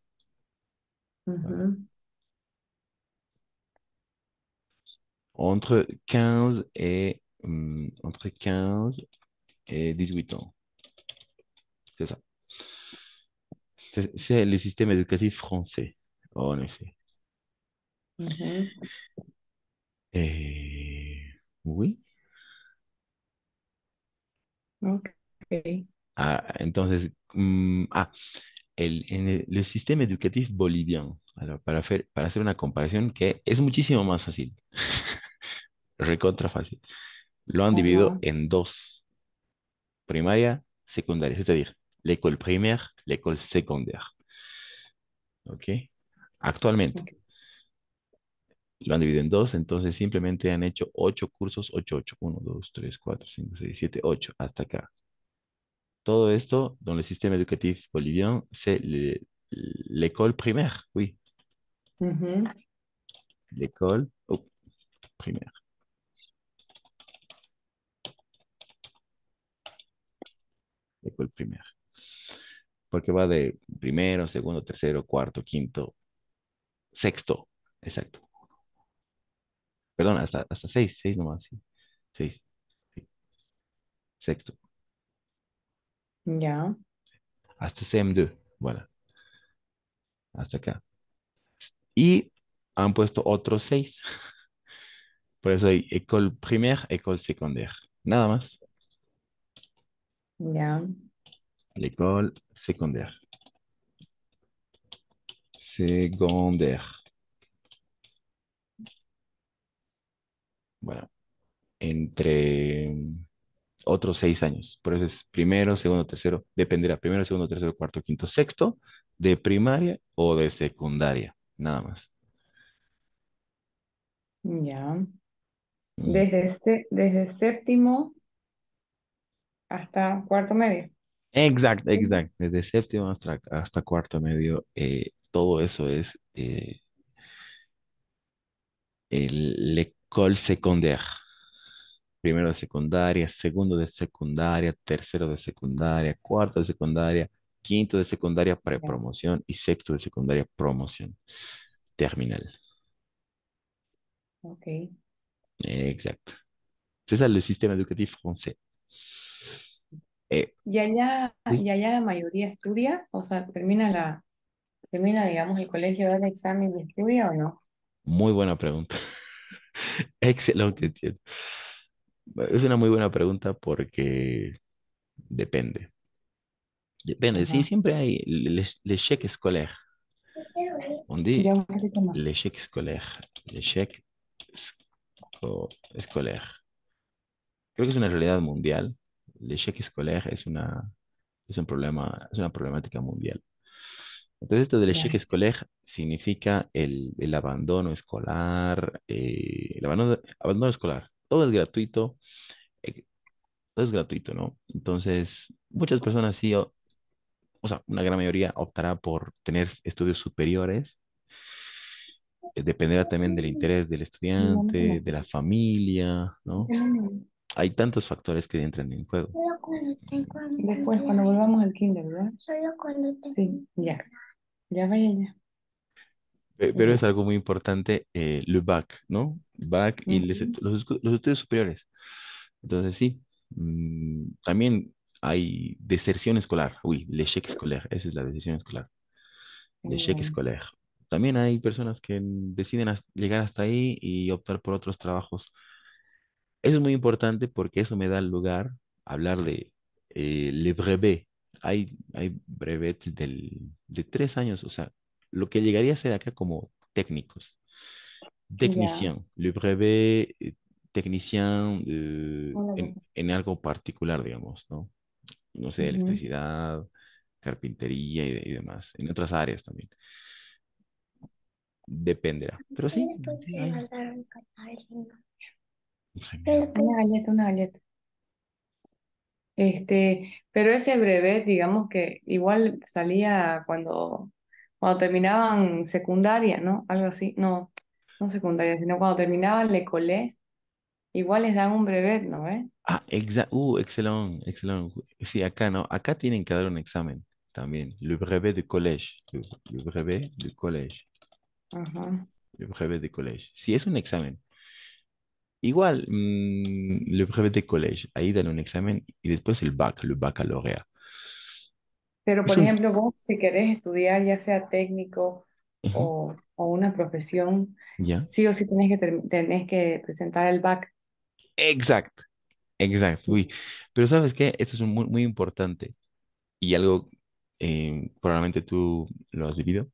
Voilà. Ujú. Entre 15 et, entre 15 et 18 ans. C'est ça. C'est le système éducatif français, en effet. Ujú. Oui. Ok. Ah, entonces, el sistema educativo boliviano, para hacer una comparación que es muchísimo más fácil, recontra fácil. Lo han dividido Ajá. en dos, primaria, secundaria, c'est-à-dire l'école primaire, l'école secondaire. ¿Ok? Actualmente Ok. lo han dividido en dos, entonces simplemente han hecho 8 cursos, 8, 1, 2, 3, 4, 5, 6, 7, 8, hasta acá. Todo esto dans le système éducatif bolivien, c'est l'école primaire, oui, Ujú. l'école primaire, l'école primaire. Porque va de primero, segundo, tercero, cuarto, quinto, sexto, exacto. Perdón, hasta seis nomás, sí. Seis, sí, sexto, Ya. hasta CM2, voilà, hasta acá. Y han puesto otros 6. Por eso hay école primaire, école secondaire. Nada más. Ya. L'école secondaire. Secondaire. Bueno, entre otros 6 años. Por eso es primero, segundo, tercero. Dependerá primero, segundo, tercero, cuarto, quinto, sexto. De primaria o de secundaria. Nada más. Ya. Mm, Desde séptimo hasta cuarto medio. Exacto, Sí. exacto. Desde séptimo hasta cuarto medio. Todo eso es l'école secondaire. Primero de secundaria, segundo de secundaria, tercero de secundaria, cuarto de secundaria, quinto de secundaria Ya. prepromoción y sexto de secundaria promoción terminal. Ok. Exacto. C'est ça le système éducatif français. Oui, Y allá la mayoría estudia, o sea, digamos, el colegio, da el examen y estudia o no. muy buena pregunta. Excelente, entiendo. Es una muy buena pregunta porque depende. Depende, sí, Ajá. siempre hay l'échec scolaire. On dit Ya un poquito más. l'échec scolaire. L'échec scolaire. Creo que es una realidad mundial. El échec escolar es un problema, es una problemática mundial. Entonces, esto del Ya. échec escolar significa el abandono escolar, abandono escolar. Todo es gratuito, eh, todo es gratuito, ¿no? Entonces, muchas personas sí, o sea, una gran mayoría optará por tener estudios superiores. Dependerá también del interés del Vamos a estudiante, de la mostrar. familia, ¿no? Hay tantos factores que entran en juego. Después, cuando volvamos al kinder, ¿verdad? Sí, ya. Ya vaya ya. Pero es Ya. algo muy importante, el bac, ¿no? Bac y Ujú. los estudios superiores. Entonces, sí, también hay deserción escolar. Uy, l'échec scolaire, esa es la deserción escolar. L'échec Ya. scolaire. También hay personas que deciden llegar hasta ahí y optar por otros trabajos. Eso es muy importante porque eso me da lugar a hablar de le brevet. Hay brevets de 3 años, o sea, lo que llegaría a ser acá como técnicos. Ya. Technicien, le brevet technicien Hola, en algo particular, digamos, ¿no? No sé, ujú. electricidad, carpintería y demás, en otras áreas también. Dependerá. Pero sí, sí, hay. Genial. Una galleta, una galleta. Pero ese brevet, digamos que igual salía cuando terminaban secundaria, ¿no? Algo así, no, no secundaria, sino cuando terminaban le colé, igual les dan un brevet, ¿no ves? Ah, excelente, excelente. Sí, acá no, acá tienen que dar un examen también. Le brevet de collège. Le brevet de collège. Ajá. Le brevet de collège. Sí, es un examen. Igual, le brevet de collège. Ahí dan un examen y después el bac, le baccalauréat. Pero, Es por un... ejemplo, vos si querés estudiar ya sea técnico Ujú, o una profesión, ya. sí o sí tenés que presentar el bac. Exacto, exacto. Uy. Pero ¿sabes qué? Esto es muy, muy importante y algo probablemente tú lo has vivido.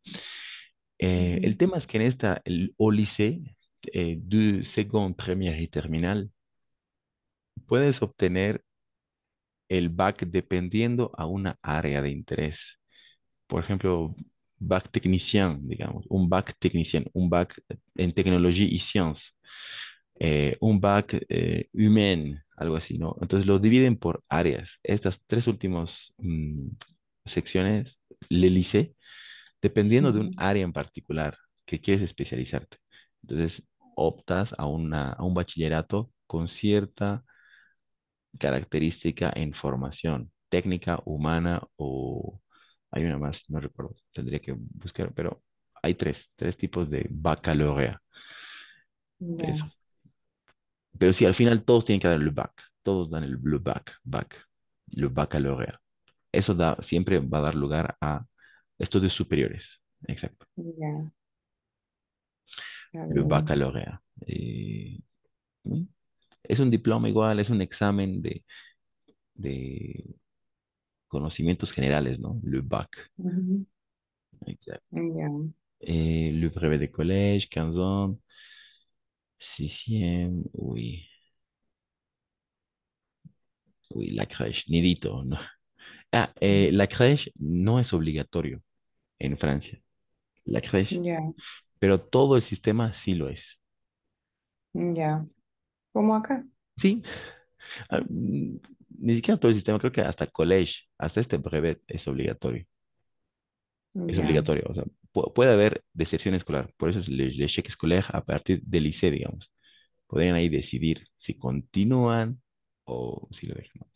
El Ujú. tema es que en el au lycée, de second, première y terminal, puedes obtener el bac dependiendo a una área de interés. Por ejemplo, bac technicien, digamos, un bac technicien, un bac en tecnología y ciencias, un bac humain, algo así, ¿no? Entonces lo dividen por áreas. Estas tres últimas secciones, le lycée, dependiendo de un Ujú. área en particular que quieres especializarte. Entonces, optas a un bachillerato con cierta característica en formación, técnica, humana o hay una más, no recuerdo, tendría que buscar, pero hay tres tipos de baccalaureate. Eso. Ya, Pero sí, al final todos tienen que dar el bac, todos dan el bac, el baccalaureate. Eso siempre va a dar lugar a estudios superiores. Exacto. ya, está Le bien. baccalauréat. ¿Mm? Es un diploma igual, es un examen de conocimientos generales, ¿no? Le bac. Ujú. Exacto. Ya. Le brevet de collège, 15 ans, sixième, oui, oui, la crèche, nidito, ¿no? Ah, la crèche no es obligatorio en Francia, la crèche, Ya, pero todo el sistema sí lo es. ya. Como acá. Sí, ni siquiera todo el sistema, creo que hasta collège, hasta este brevet es obligatorio. Es Ya, obligatorio. O sea, puede haber deserción escolar. Por eso es le cheque escolar a partir del liceo, digamos. Podrían ahí decidir si continúan o si lo dejan, ¿no?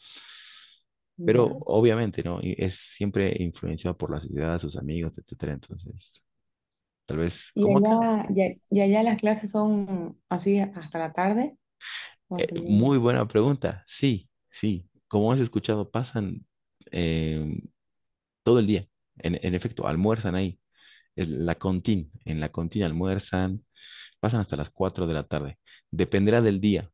Pero ya. obviamente, ¿no? Y es siempre influenciado por la sociedad, sus amigos, etcétera. Entonces, tal vez, ¿Y como acá. allá las clases son así hasta la tarde? ¿O también? Muy buena pregunta. Sí, sí. Como has escuchado, pasan eh, todo el día. En efecto, almuerzan ahí. Es la contin. En la contin almuerzan, pasan hasta las 4 de la tarde. Dependerá del día,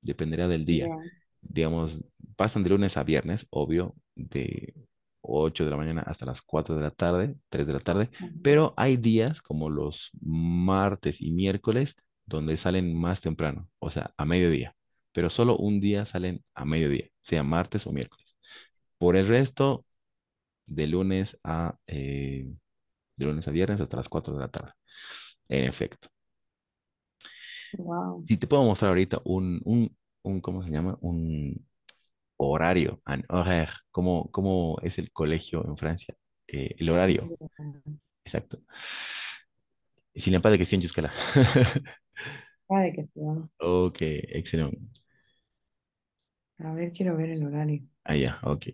dependerá del día. Ya. Digamos, pasan de lunes a viernes, obvio, de 8 de la mañana hasta las 4 de la tarde, 3 de la tarde, Ujú. pero hay días como los martes y miércoles donde salen más temprano, o sea, a mediodía, pero solo un día salen a mediodía, sea martes o miércoles. Por el resto, de lunes de lunes a viernes hasta las 4 de la tarde, en efecto. Wow. Si te puedo mostrar ahorita ¿cómo se llama? Un horario, un horaire, cómo es el colegio en Francia. El horario, exacto. Sin la de question jusqu'à là. Sabe que sí, ¿no? Ok, excelente. A ver, quiero ver el horario. Ah, ya, ok.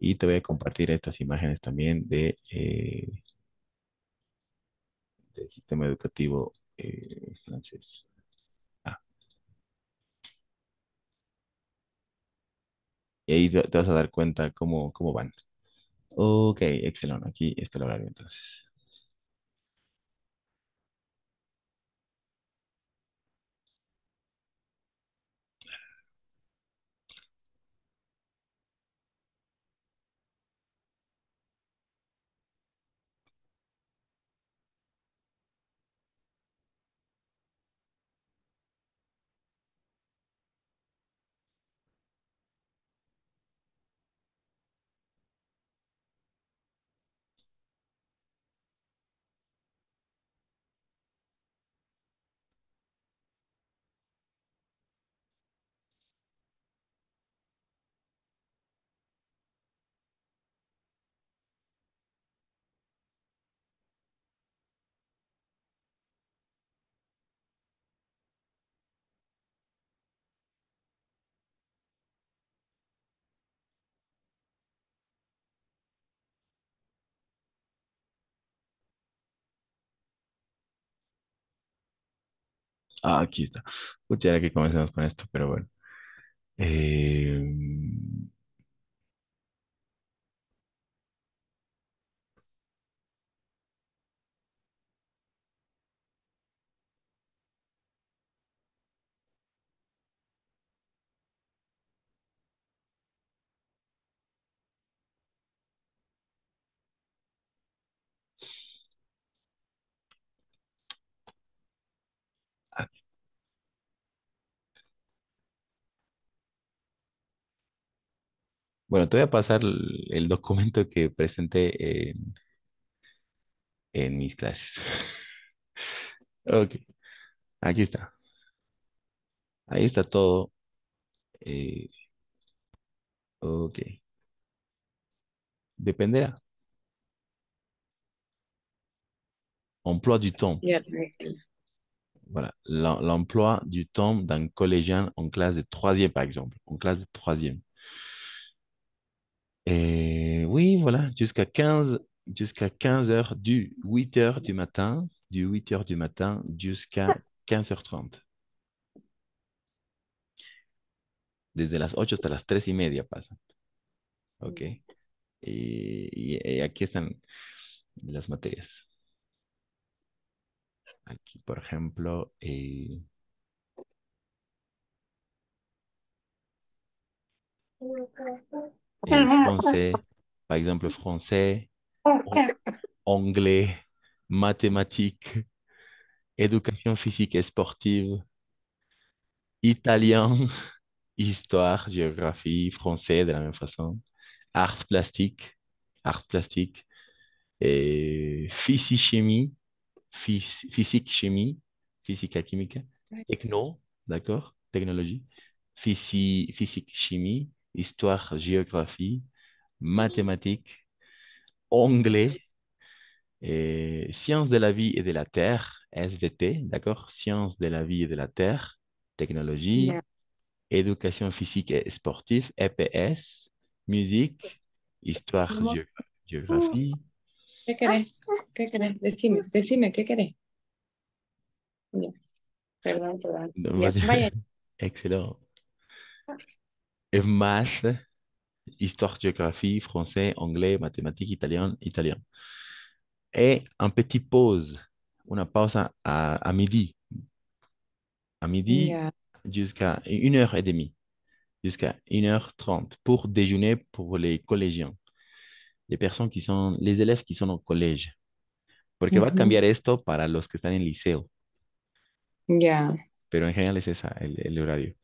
Y te voy a compartir estas imágenes también del sistema educativo francés. Ah, y ahí te vas a dar cuenta cómo van. Ok, excelente. Aquí está el horario entonces. Ah, aquí está. Pucha, era que comencemos con esto, pero bueno. Eh, bueno, te voy a pasar el documento que presenté en mis clases. Ok, aquí está. Ahí está todo. eh, ok, dependerá. Emploi du temps. Ya, Voilà, l'emploi du temps d'un collégien en classe de troisième, par exemple. En classe de troisième. Et oui, voilà, jusqu'à 15 heures, du 8 heures du matin jusqu'à 15h30. Desde las 8 hasta las 3:30 pasa. Ok. Y aquí están las materias. Aquí, por ejemplo, el français, par exemple, français, an- anglais, mathématiques, éducation physique et sportive, italien, histoire, géographie, français de la même façon, arts plastiques, arts plastiques, et physique-chimie, physique-chimie, physique-chimique, techno, d'accord, technologie, physique-chimie, histoire, géographie, mathématiques, anglais, et sciences de la vie et de la terre, SVT, d'accord, sciences de la vie et de la terre, technologie, ya. éducation physique et sportive, EPS, musique, histoire, Mamá, géographie. ¿qué querés? ¿Qué querés? Decime, ¿qué querés? Ya, perdón. Ya, vaya. Excellent. Et maths, histoire, géographie, français, anglais, mathématiques, italien. Et un petit pause, une pause à midi. À midi Ya. jusqu'à 1h30, jusqu'à 1h30 pour déjeuner pour les collégiens, les élèves qui sont au collège. Porque va a Ujú. cambiar esto para los que están en liceo, Ya, pero en general es esa el horario.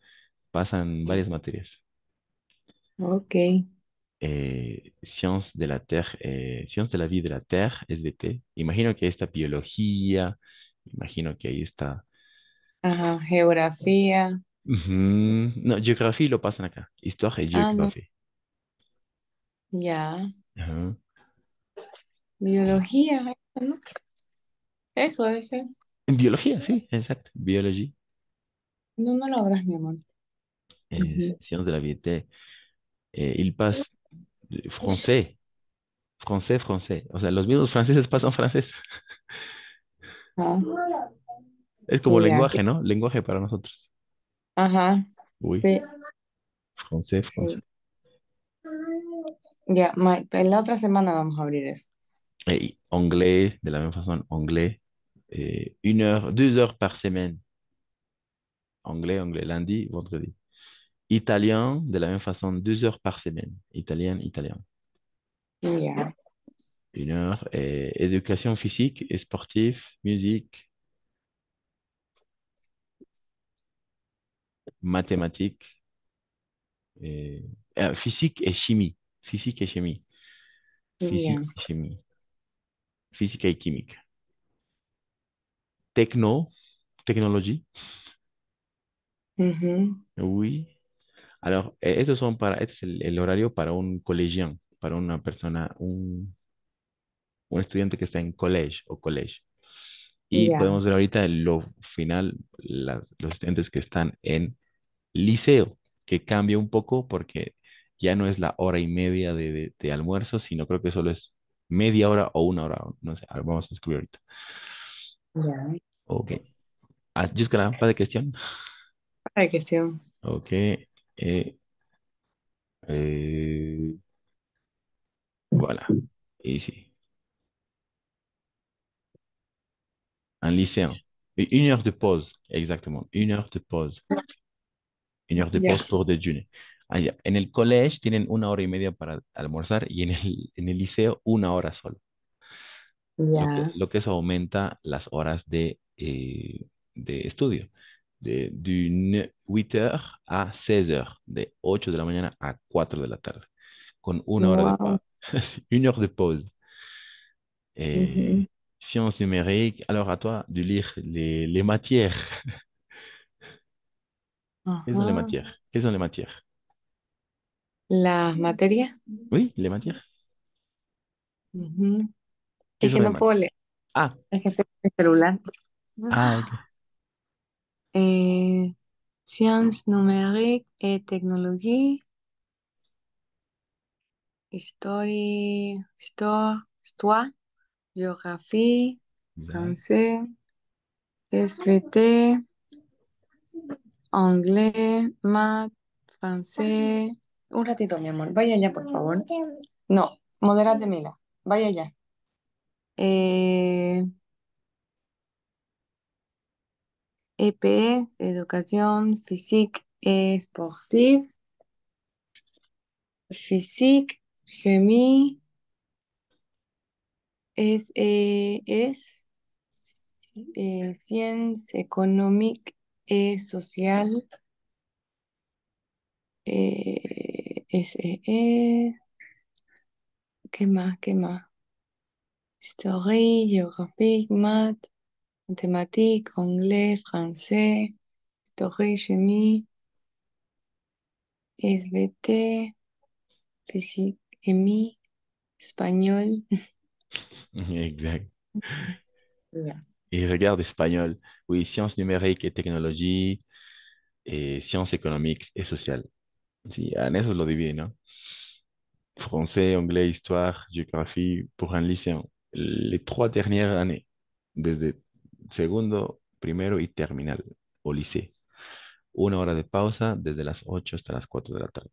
Pasan varias materias. ok. Sciences de la vie de la Terre, SVT. Imagino que ahí está biología, imagino que ahí está. Ajá, geografía. Ujú. No, geografía lo pasan acá. Histoire y Ah, no, geografía. ya. Ajá. Biología, ¿no? Eso debe ser. En biología, sí, exacto. Biología, No, no lo habrás, mi amor. Ujú. sciences de la vie. Il passe français, français. O sea, los mismos franceses pasan francés. Ah, Es como ya, lenguaje, ¿no? Lenguaje para nosotros. ajá, Oui, sí, français. sí. Ya, en la otra semana vamos a abrir eso. Et anglais, de la même façon, anglais. 1 heure, 2 heures par semaine. Anglais, lundi, vendredi. Italien, de la même façon, 2 heures par semaine. Italien. Ya. 1 heure. Éducation physique et sportive, musique, mathématiques, euh, physique et chimie. Physique et chimie. Ya. Physique et chimie. Physique et chimique. Techno, technologie. Ujú. Oui. Alors, este es el horario para un collegian, para una persona, un estudiante que está en college o college. Y Ya, podemos ver ahorita en lo final, los estudiantes que están en liceo, que cambia un poco porque ya no es la hora y media de almuerzo, sino creo que solo es media hora o 1 hora, no sé, a ver, vamos a descubrir ahorita. ya. Ok. Ah, jusque-là, pas de questions? Ay, question. Ok. Et euh, voilà. Ici. Un lycéen. Et 1 heure de pause, exactement. 1 heure de pause. 1 heure de Ya, pause pour déjeuner. Ah, ya. En el collège tienen 1 hora y media para almorzar y en el liceo 1 hora solo. ya. Lo que eso aumenta las horas de estudio. De 8 heures a 16 heures, de 8 de la mañana a 4 de la tarde, con 1 hora de Wow. pause. 1 heure de pause. Ujú. Et sciences numériques, alors à toi de lire les matières. Quelles sont les Ajá. matières? Quelles sont les matières? Las materias. Oui, les matières. Ujú. ¿Qué Es son que les no puedo matières? leer. Ah, Es que estoy en mi celular. ok. Eh, Sciences numériques et technologie, histoire, géographie, Exact. français, SVT, anglais, math, francés. Un ratito, mi amor. Vaya ya, por favor. No, modérate, Mila. Vaya ya. Eh, EPS, educación, physique et sportive, physique, chimie, sciences économiques et sociales, ¿qué más? ¿Qué más? Historia, géographie, maths, mathématiques, anglais, français, historia, chimie, SVT, physique, chimie, español. Exact. Ya. Et regarde espagnol. Oui, sciences numériques et technologie, et sciences économiques et sociales. Sí, en eso lo dividen, ¿no? Français, anglais, histoire, géographie pour un lycéen. Les 3 dernières années, desde segundo, primero y terminal, o lycée. 1 hora de pausa desde las 8 hasta las 4 de la tarde.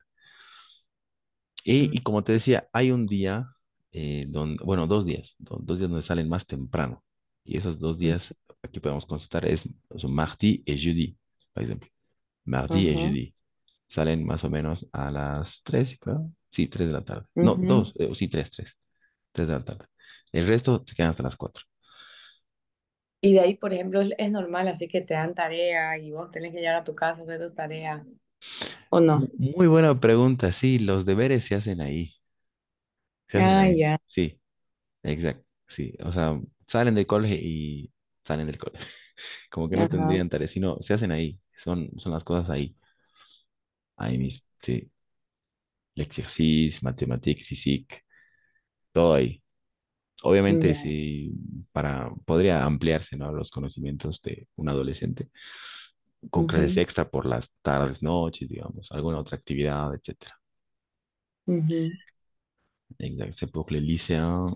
Y como te decía, hay un día, bueno, 2 días, 2 días donde salen más temprano. Y esos 2 días, aquí podemos constatar, son mardi y jeudi, por ejemplo. Mardi y Ujú, jeudi. Salen más o menos a las 3, creo. Sí, 3 de la tarde. No, ujú. 2, sí, 3 de la tarde. El resto se quedan hasta las 4. Y de ahí, por ejemplo, es normal, así que te dan tarea y vos tenés que llegar a tu casa a hacer tus tareas, ¿o no? Muy buena pregunta, sí, los deberes se hacen ahí. Se hacen Ah, ahí. ya. Sí, exacto. Sí, o sea, salen del colegio y salen del colegio. Como que no Ajá. tendrían tareas, sino se hacen ahí. Son las cosas ahí, ahí mismo. Sí, ejercicio, matemáticas, física, todo ahí. Obviamente, Ya. sí, podría ampliarse, ¿no? Los conocimientos de un adolescente con clases Ujú, extra por las tardes, noches, digamos, alguna otra actividad, etcétera. ujú, Exacto. C'est pour les lycéens,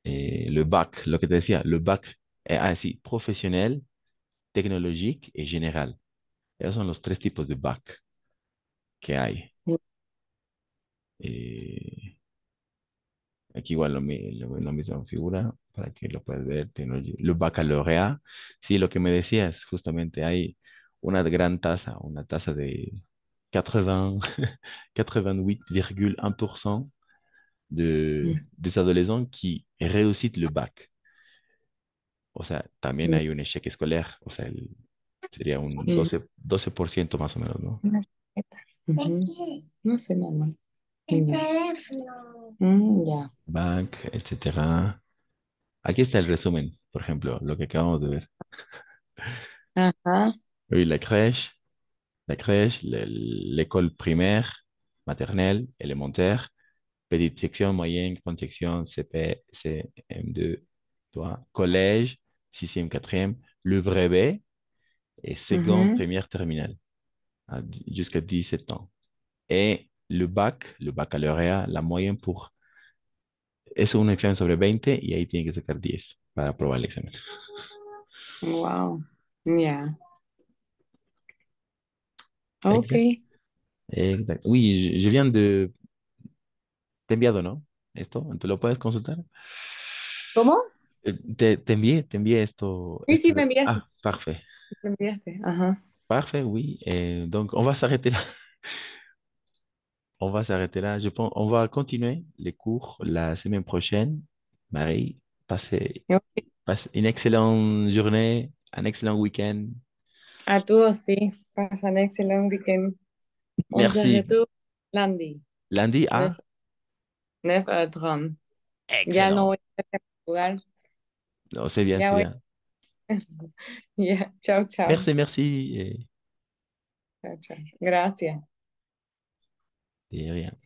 le bac, lo que te decía, le bac, sí, professionnel, tecnologique y général. Esos son los 3 tipos de bac que hay. Eh, Aquí igual la misma figura para que lo puedas ver. Le baccalauréat, sí, lo que me decías, justamente hay una gran tasa, una tasa de 80, 88,1% des adolescents qui réussissent le bac. O sea, también ujú, hay un échec escolar, o sea, sería un ujú. 12% más o menos, ¿no? Una tarjeta. Ujú. No sé, mamá. Ya. Ya. Bac, etcétera. Aquí está el resumen, por ejemplo, lo que acabamos de ver. Ajá. Oui, la crèche, l'école primaire, maternelle, élémentaire, petite section, moyenne, grande section, CP, CM2, toi, collège, sixième, quatrième, le brevet et seconde, Ujú. première, terminale, jusqu'à 17 ans. Et le bac, le baccalauréat, la moyenne es un examen sobre 20 y ahí tiene que sacar 10 para aprobar el examen. Wow. Ya. Ok. Exact, exact. Oui, je viens de... Te he enviado, ¿no? Esto, ¿te lo puedes consultar? ¿Cómo? Te envié esto, Sí, sí, me enviaste. Ah, parfait. Me enviaste. Ajá. Parfait, oui. Donc, on va s'arrêter là. On va s'arrêter là. Je pense, on va continuer les cours la semaine prochaine. Marie, passez, Ok. passe une excellente journée, un excellent week-end. A tú sí. Pasa un excelente weekend. On se Merci. retrouve lundi. Lundi à 9h30. Ya no excellent. voy a jugar. Non, c'est bien, Ya c'est voy. bien. Ya. Chao, chao. Merci, merci. Chao, chao. Gracias. Et rien.